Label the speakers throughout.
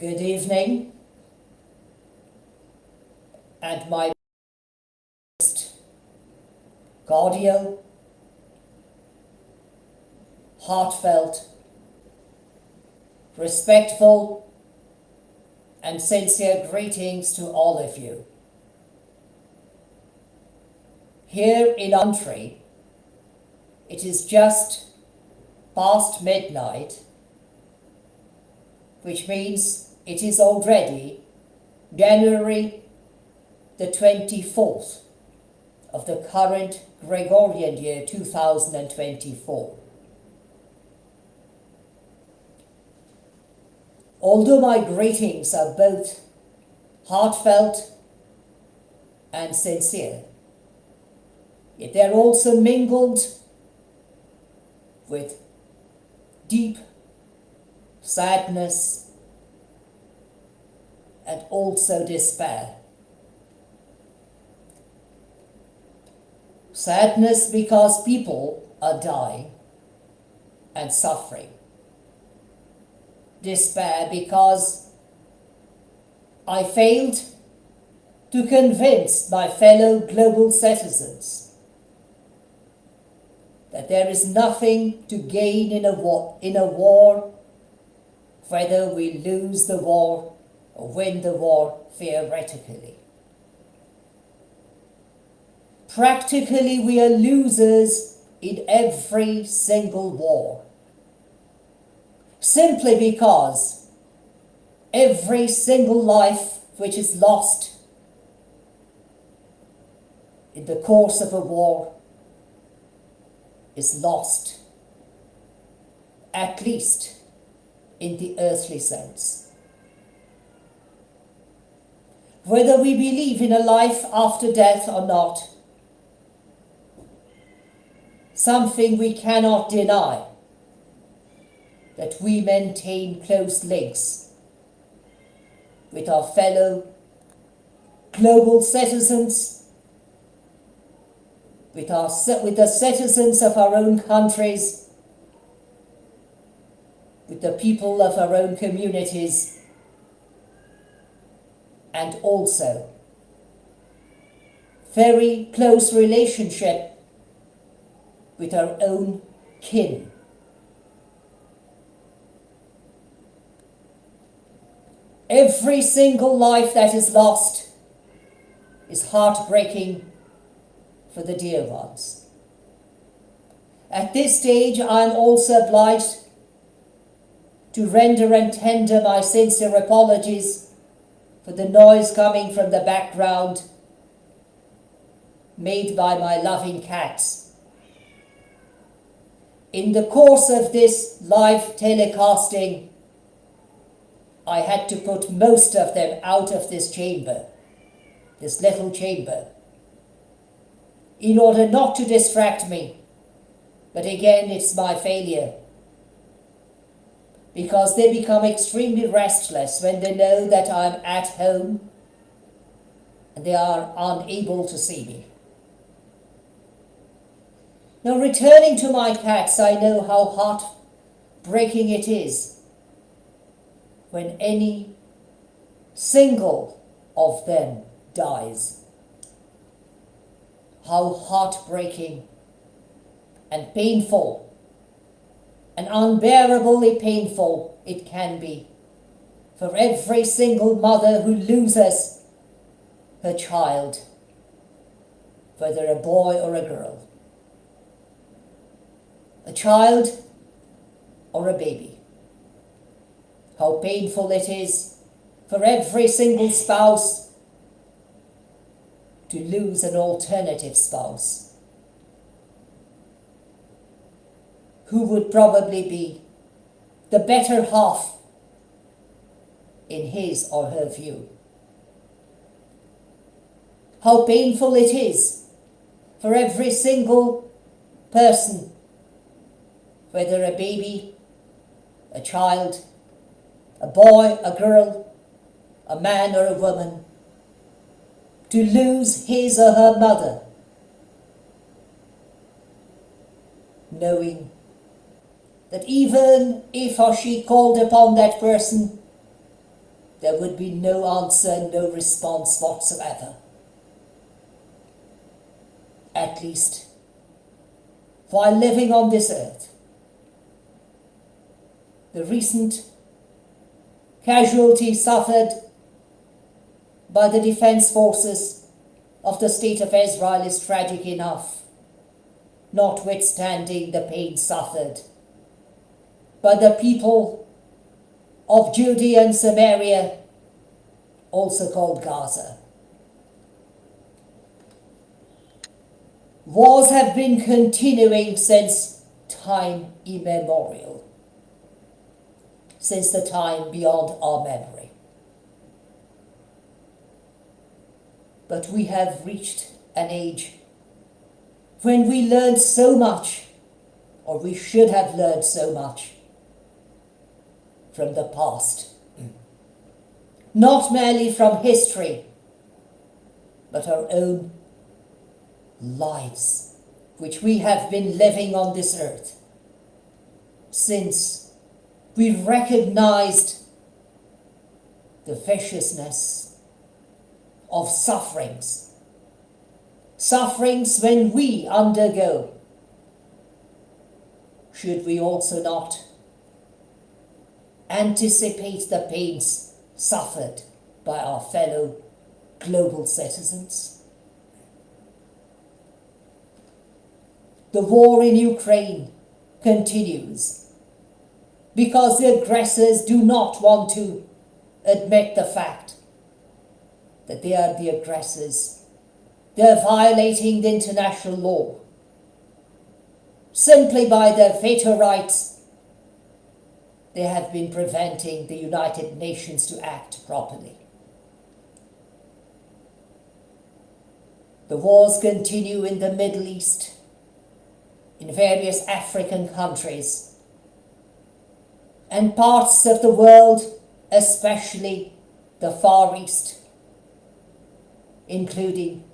Speaker 1: Good evening, and my most cordial, heartfelt, respectful, and sincere greetings to all of you. Here in our country, it is just past midnight, which means it is already January the 24th of the current Gregorian year 2024. Although my greetings are both heartfelt and sincere, yet they're also mingled with deep sadness and also despair. Sadness because people are dying and suffering. Despair because I failed to convince my fellow global citizens that there is nothing to gain in a war, whether we lose the war or win the war theoretically. Practically, we are losers in every single war, simply because every single life which is lost in the course of a war is lost, at least in the earthly sense. Whether we believe in a life after death or not, something we cannot deny, that we maintain close links with our fellow global citizens, with the citizens of our own countries, with the people of our own communities, and also very close relationship with our own kin. Every single life that is lost is heartbreaking for the dear ones. At this stage, I am also obliged to render and tender my sincere apologies for the noise coming from the background made by my loving cats. In the course of this live telecasting, I had to put most of them out of this chamber, this little chamber, in order not to distract me. But again, it's my failure, because they become extremely restless when they know that I'm at home and they are unable to see me. Now, returning to my cats, I know how heartbreaking it is when any single of them dies. How heartbreaking and painful and unbearably painful it can be for every single mother who loses her child, whether a boy or a girl, a child or a baby. How painful it is for every single spouse to lose an alternative spouse who would probably be the better half in his or her view. How painful it is for every single person, whether a baby, a child, a boy, a girl, a man or a woman, to lose his or her mother, knowing that even if or she called upon that person there would be no answer, no response whatsoever. At least, while living on this earth. The recent casualty suffered by the defense forces of the State of Israel is tragic enough, notwithstanding the pain suffered by the people of Judea and Samaria, also called Gaza. Wars have been continuing since time immemorial, since the time beyond our memory. But we have reached an age when we learned so much, or we should have learned so much, from the past. Not merely from history, but our own lives, which we have been living on this earth since we recognized the viciousness of sufferings. Sufferings when we undergo, should we also not anticipate the pains suffered by our fellow global citizens? The war in Ukraine continues because the aggressors do not want to admit the fact that they are the aggressors. They are violating the international law. Simply by their veto rights, they have been preventing the United Nations to act properly. The wars continue in the Middle East, in various African countries, and parts of the world, especially the Far East, including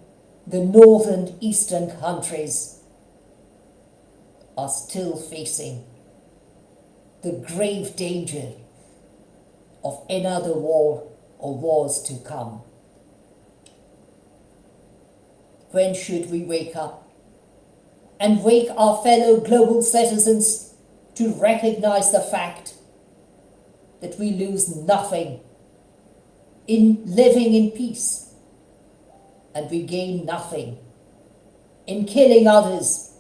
Speaker 1: the northern eastern countries, are still facing the grave danger of another war or wars to come. When should we wake up and wake our fellow global citizens to recognize the fact that we lose nothing in living in peace, and we gain nothing in killing others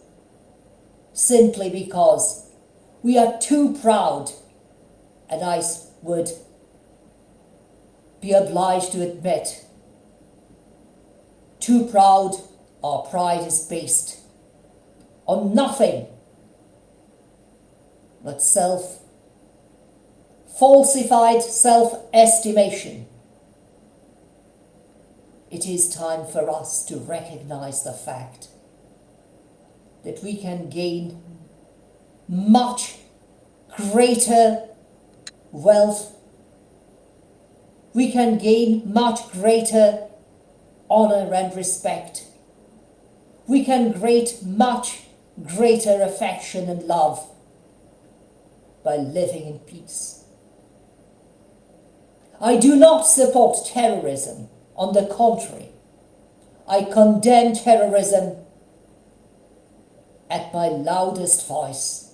Speaker 1: simply because we are too proud, and I would be obliged to admit, too proud. Our pride is based on nothing but falsified self-estimation. It is time for us to recognize the fact that we can gain much greater wealth. We can gain much greater honor and respect. We can gain much greater affection and love by living in peace. I do not support terrorism. On the contrary, I condemn terrorism at my loudest voice.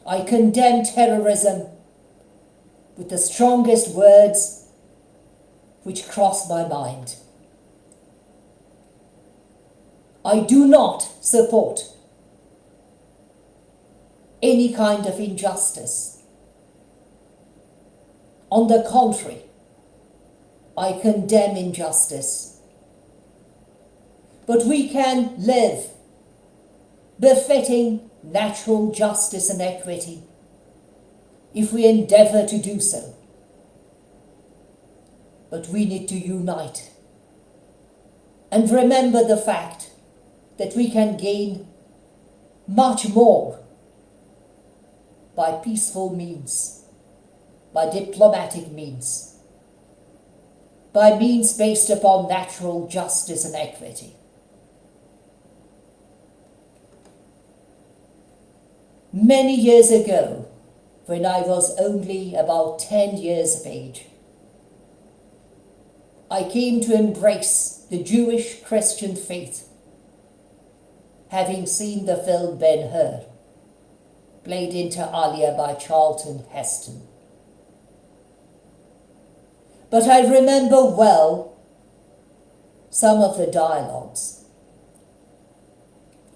Speaker 1: I condemn terrorism with the strongest words which cross my mind. I do not support any kind of injustice. On the contrary, I condemn injustice. But we can live befitting natural justice and equity if we endeavor to do so. But we need to unite and remember the fact that we can gain much more by peaceful means, by diplomatic means, by means based upon natural justice and equity. Many years ago, when I was only about 10 years of age, I came to embrace the Jewish Christian faith, having seen the film Ben-Hur, played inter alia by Charlton Heston. But I remember well some of the dialogues.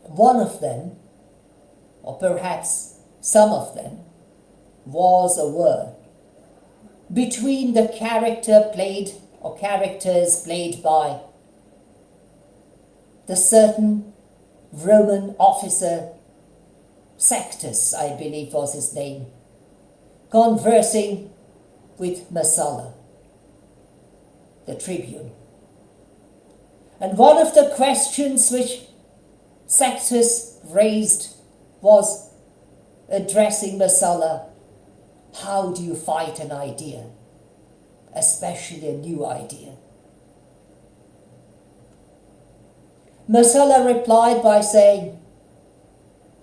Speaker 1: One of them, or perhaps some of them, was a word between the characters played by the certain Roman officer, Sextus, I believe was his name, conversing with Messala, the tribune. And one of the questions which Sextus raised was addressing Messala: how do you fight an idea, especially a new idea? Messala replied by saying,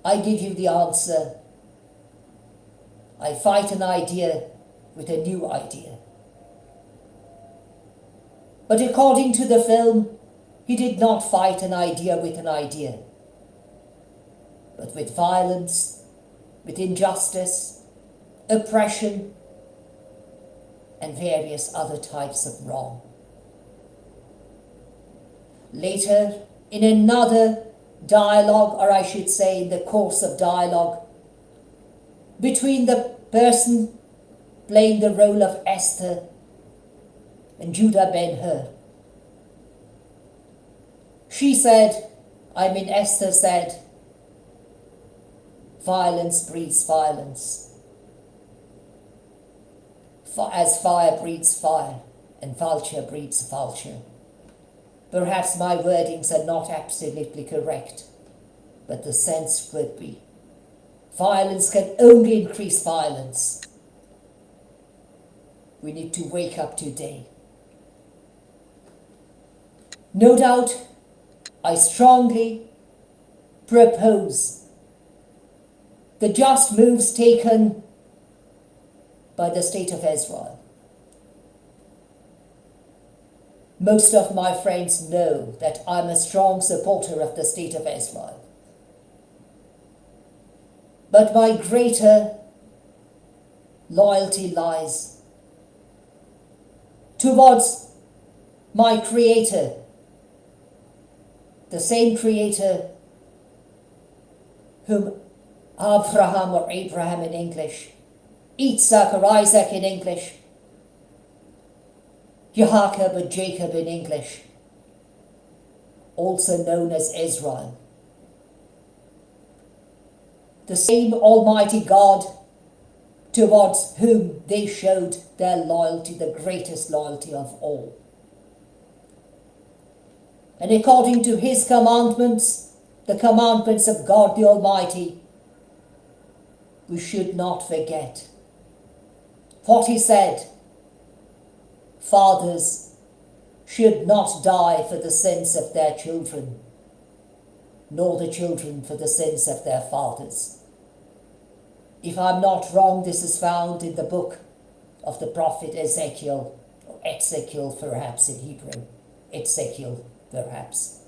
Speaker 1: I give you the answer. I fight an idea with a new idea. But according to the film, he did not fight an idea with an idea, but with violence, with injustice, oppression, and various other types of wrong. Later, in another dialogue, or I should say in the course of dialogue, between the person playing the role of Esther and Judah Ben-Hur, Esther said, violence breeds violence, as fire breeds fire, and vulture breeds vulture. Perhaps my wordings are not absolutely correct, but the sense could be. Violence can only increase violence. We need to wake up today. No doubt, I strongly propose the just moves taken by the State of Israel. Most of my friends know that I'm a strong supporter of the State of Israel. But my greater loyalty lies towards my Creator, the same Creator whom Abraham, or Abraham in English, Isaac or Isaac in English, Jacob or Jacob in English, also known as Israel. The same Almighty God towards whom they showed their loyalty, the greatest loyalty of all. And according to his commandments, the commandments of God the Almighty, we should not forget what he said: fathers should not die for the sins of their children, nor the children for the sins of their fathers. If I'm not wrong, this is found in the book of the prophet Ezekiel, or Ezekiel perhaps in Hebrew, Ezekiel perhaps.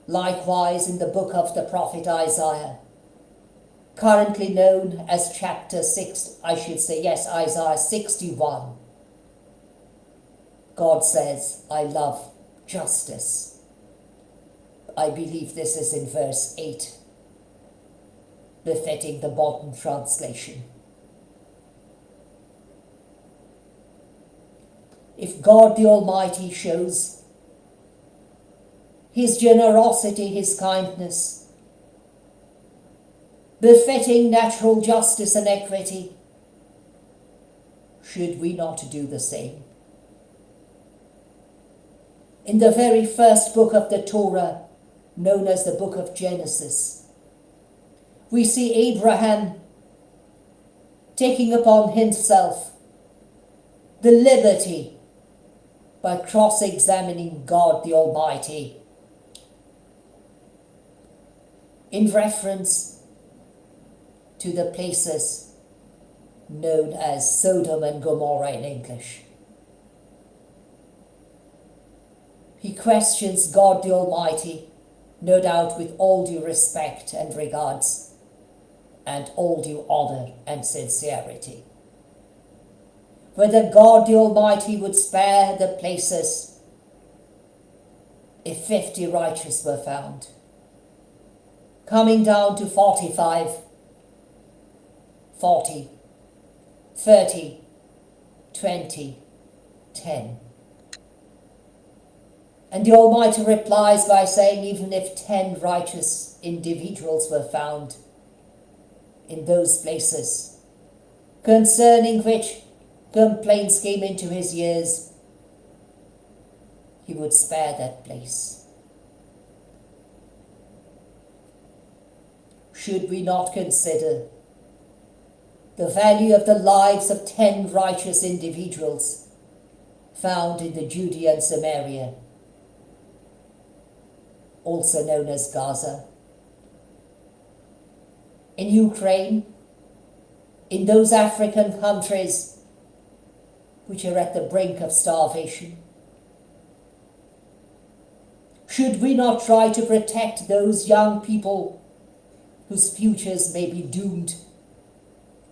Speaker 1: Likewise in the book of the prophet Isaiah, currently known as chapter 6, Isaiah 61. God says, I love justice. I believe this is in verse 8, befitting the modern translation. If God the Almighty shows his generosity, his kindness, befitting natural justice and equity, should we not do the same? In the very first book of the Torah, known as the book of Genesis, we see Abraham taking upon himself the liberty by cross-examining God the Almighty in reference to the places known as Sodom and Gomorrah in English. He questions God the Almighty, no doubt with all due respect and regards, and all due honour and sincerity. Whether God the Almighty would spare the places if 50 righteous were found, coming down to 45, 40, 30, 20, 10. And the Almighty replies by saying, even if 10 righteous individuals were found in those places, concerning which complaints came into his ears, he would spare that place. Should we not consider the value of the lives of 10 righteous individuals found in the Judea and Samaria, also known as Gaza, in Ukraine, in those African countries which are at the brink of starvation? Should we not try to protect those young people whose futures may be doomed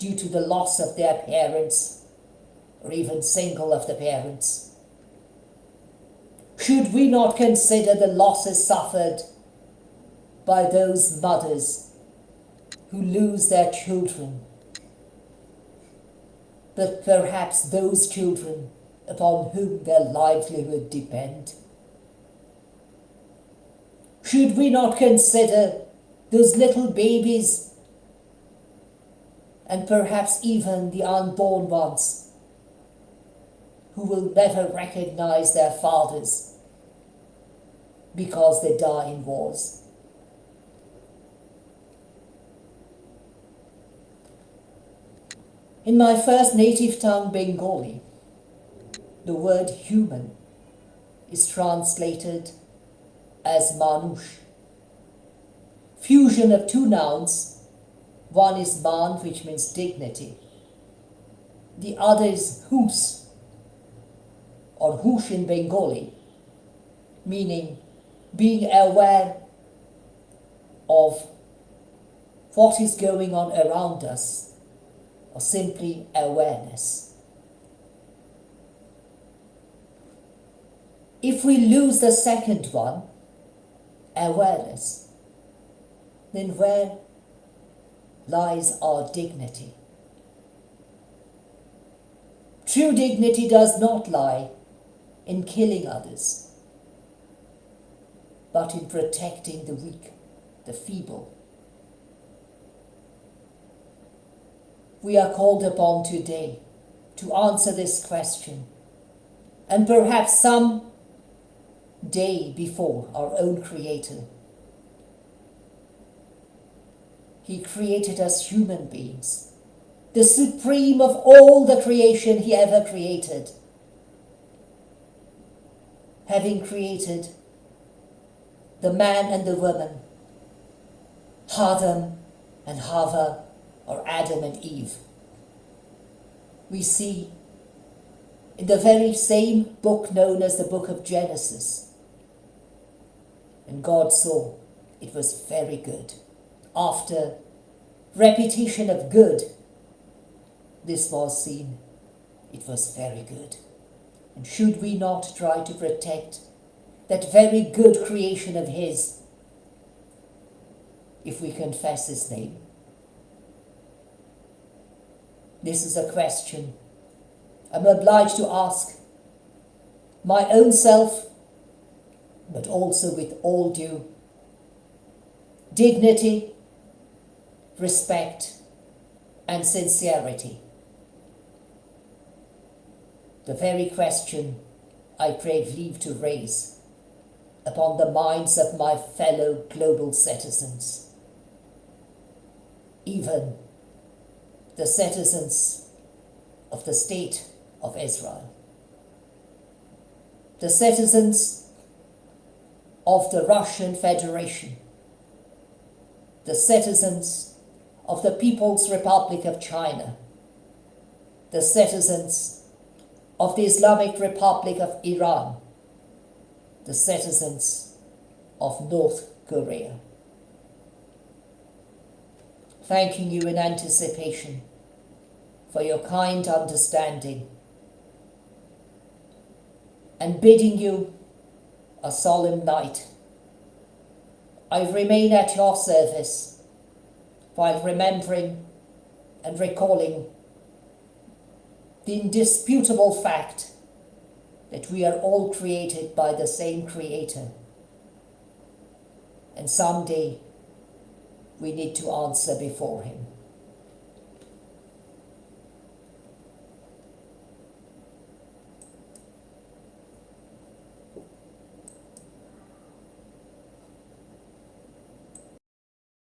Speaker 1: due to the loss of their parents, or even single of the parents? Should we not consider the losses suffered by those mothers who lose their children, but perhaps those children upon whom their livelihood depend? Should we not consider those little babies, and perhaps even the unborn ones, who will never recognize their fathers because they die in wars? In my first native tongue, Bengali, the word human is translated as manush. Fusion of two nouns. One is man, which means dignity. The other is hus, or hush in Bengali, meaning being aware of what is going on around us, or simply awareness. If we lose the second one, awareness, then where lies our dignity? True dignity does not lie in killing others, but in protecting the weak, the feeble. We are called upon today to answer this question, and perhaps some day before our own Creator. He created us human beings, the supreme of all the creation He ever created. Having created the man and the woman, Adam and Hava, or Adam and Eve, we see in the very same book known as the book of Genesis. And God saw it was very good. After repetition of good, this was seen, it was very good. And should we not try to protect that very good creation of His if we confess His name? This is a question I'm obliged to ask my own self, but also with all due dignity, respect, and sincerity. The very question I crave leave to raise upon the minds of my fellow global citizens, even the citizens of the State of Israel, the citizens of the Russian Federation, the citizens of the People's Republic of China, the citizens of the Islamic Republic of Iran, the citizens of North Korea. Thanking you in anticipation for your kind understanding and bidding you a solemn night. I remain at your service while remembering and recalling the indisputable fact that we are all created by the same Creator. And someday we need to answer before Him.